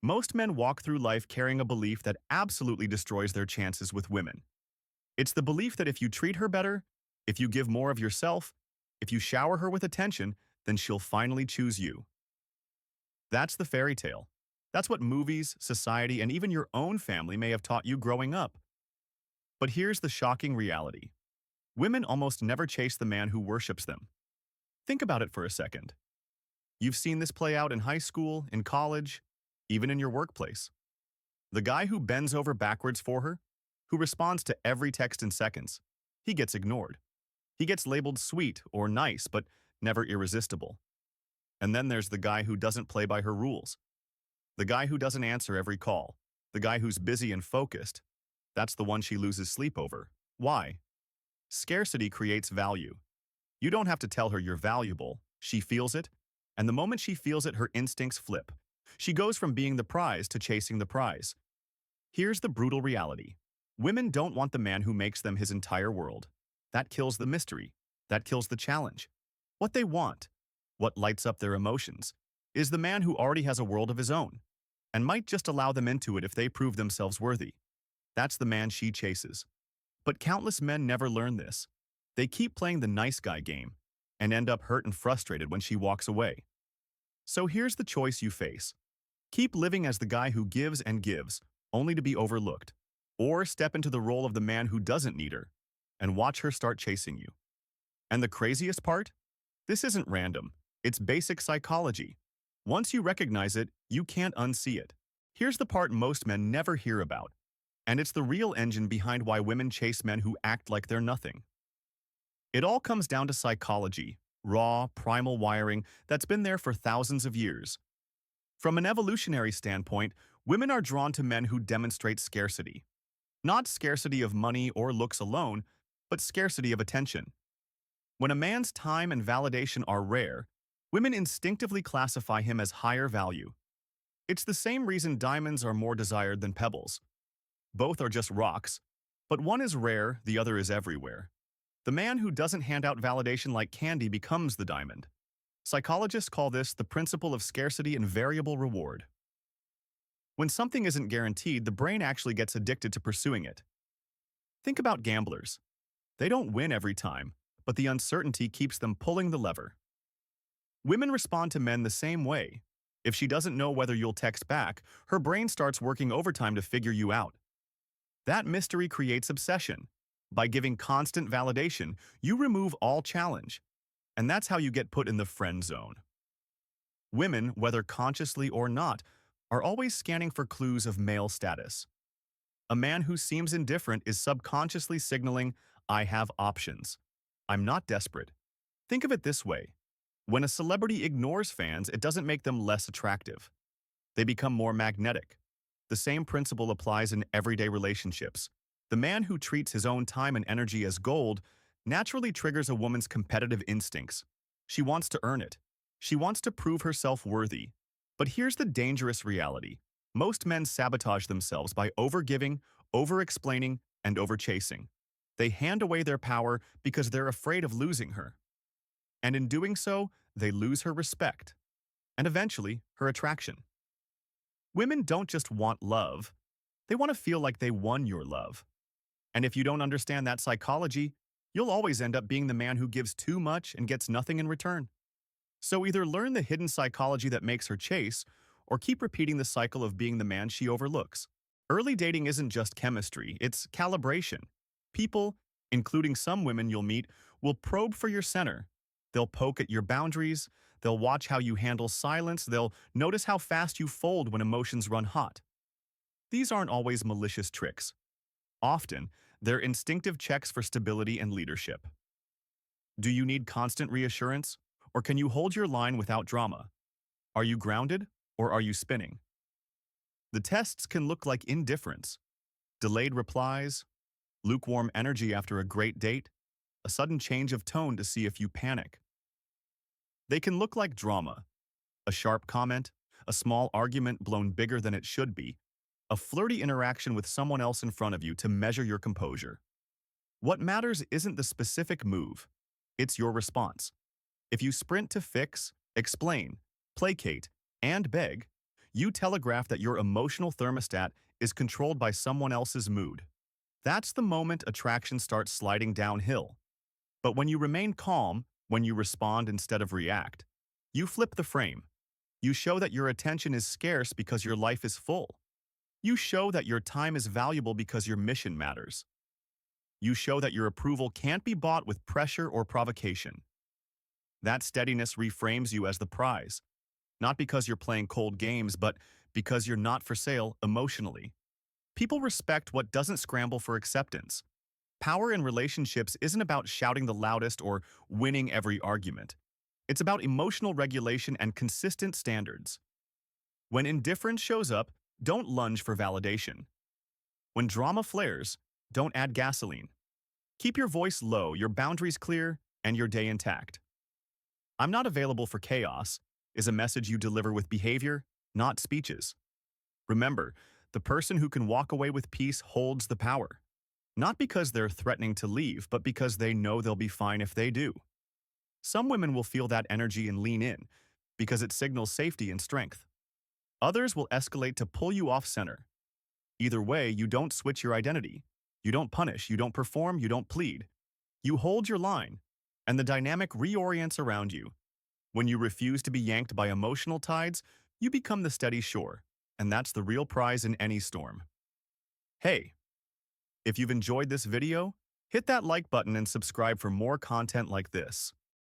Most men walk through life carrying a belief that absolutely destroys their chances with women. It's the belief that if you treat her better, if you give more of yourself, if you shower her with attention, then she'll finally choose you. That's the fairy tale. That's what movies, society, and even your own family may have taught you growing up. But here's the shocking reality. Women almost never chase the man who worships them. Think about it for a second. You've seen this play out in high school, in college, even in your workplace. The guy who bends over backwards for her, who responds to every text in seconds, he gets ignored. He gets labeled sweet or nice, but never irresistible. And then there's the guy who doesn't play by her rules. The guy who doesn't answer every call. The guy who's busy and focused. That's the one she loses sleep over. Why? Scarcity creates value. You don't have to tell her you're valuable. She feels it. And the moment she feels it, her instincts flip. She goes from being the prize to chasing the prize. Here's the brutal reality. Women don't want the man who makes them his entire world. That kills the mystery. That kills the challenge. What they want, what lights up their emotions, is the man who already has a world of his own and might just allow them into it if they prove themselves worthy. That's the man she chases. But countless men never learn this. They keep playing the nice guy game and end up hurt and frustrated when she walks away. So here's the choice you face. Keep living as the guy who gives and gives, only to be overlooked. Or step into the role of the man who doesn't need her and watch her start chasing you. And the craziest part? This isn't random. It's basic psychology. Once you recognize it, you can't unsee it. Here's the part most men never hear about. And it's the real engine behind why women chase men who act like they're nothing. It all comes down to psychology, raw, primal wiring that's been there for thousands of years. From an evolutionary standpoint, women are drawn to men who demonstrate scarcity. Not scarcity of money or looks alone, but scarcity of attention. When a man's time and validation are rare, women instinctively classify him as higher value. It's the same reason diamonds are more desired than pebbles. Both are just rocks, but one is rare, the other is everywhere. The man who doesn't hand out validation like candy becomes the diamond. Psychologists call this the principle of scarcity and variable reward. When something isn't guaranteed, the brain actually gets addicted to pursuing it. Think about gamblers. They don't win every time, but the uncertainty keeps them pulling the lever. Women respond to men the same way. If she doesn't know whether you'll text back, her brain starts working overtime to figure you out. That mystery creates obsession. By giving constant validation, you remove all challenge. And that's how you get put in the friend zone. Women, whether consciously or not, are always scanning for clues of male status. A man who seems indifferent is subconsciously signaling, I have options. I'm not desperate. Think of it this way. When a celebrity ignores fans, it doesn't make them less attractive. They become more magnetic. The same principle applies in everyday relationships. The man who treats his own time and energy as gold naturally triggers a woman's competitive instincts. She wants to earn it. She wants to prove herself worthy. But here's the dangerous reality. Most men sabotage themselves by overgiving, over-explaining, and over-chasing. They hand away their power because they're afraid of losing her. And in doing so, they lose her respect, and eventually, her attraction. Women don't just want love. They want to feel like they won your love. And if you don't understand that psychology, you'll always end up being the man who gives too much and gets nothing in return. So either learn the hidden psychology that makes her chase, or keep repeating the cycle of being the man she overlooks. Early dating isn't just chemistry, it's calibration. People, including some women you'll meet, will probe for your center. They'll poke at your boundaries, they'll watch how you handle silence, they'll notice how fast you fold when emotions run hot. These aren't always malicious tricks. Often, they're instinctive checks for stability and leadership. Do you need constant reassurance? Or can you hold your line without drama? Are you grounded, or are you spinning? The tests can look like indifference, delayed replies, lukewarm energy after a great date, a sudden change of tone to see if you panic. They can look like drama, a sharp comment, a small argument blown bigger than it should be, a flirty interaction with someone else in front of you to measure your composure. What matters isn't the specific move, it's your response. If you sprint to fix, explain, placate, and beg, you telegraph that your emotional thermostat is controlled by someone else's mood. That's the moment attraction starts sliding downhill. But when you remain calm, when you respond instead of react, you flip the frame. You show that your attention is scarce because your life is full. You show that your time is valuable because your mission matters. You show that your approval can't be bought with pressure or provocation. That steadiness reframes you as the prize, not because you're playing cold games, but because you're not for sale emotionally. People respect what doesn't scramble for acceptance. Power in relationships isn't about shouting the loudest or winning every argument. It's about emotional regulation and consistent standards. When indifference shows up, don't lunge for validation. When drama flares, don't add gasoline. Keep your voice low, your boundaries clear, and your day intact. "I'm not available for chaos" is a message you deliver with behavior, not speeches. Remember, the person who can walk away with peace holds the power. Not because they're threatening to leave, but because they know they'll be fine if they do. Some women will feel that energy and lean in, because it signals safety and strength. Others will escalate to pull you off center. Either way, you don't switch your identity. You don't punish, you don't perform, you don't plead. You hold your line, and the dynamic reorients around you. When you refuse to be yanked by emotional tides, you become the steady shore, and that's the real prize in any storm. Hey, if you've enjoyed this video, hit that like button and subscribe for more content like this.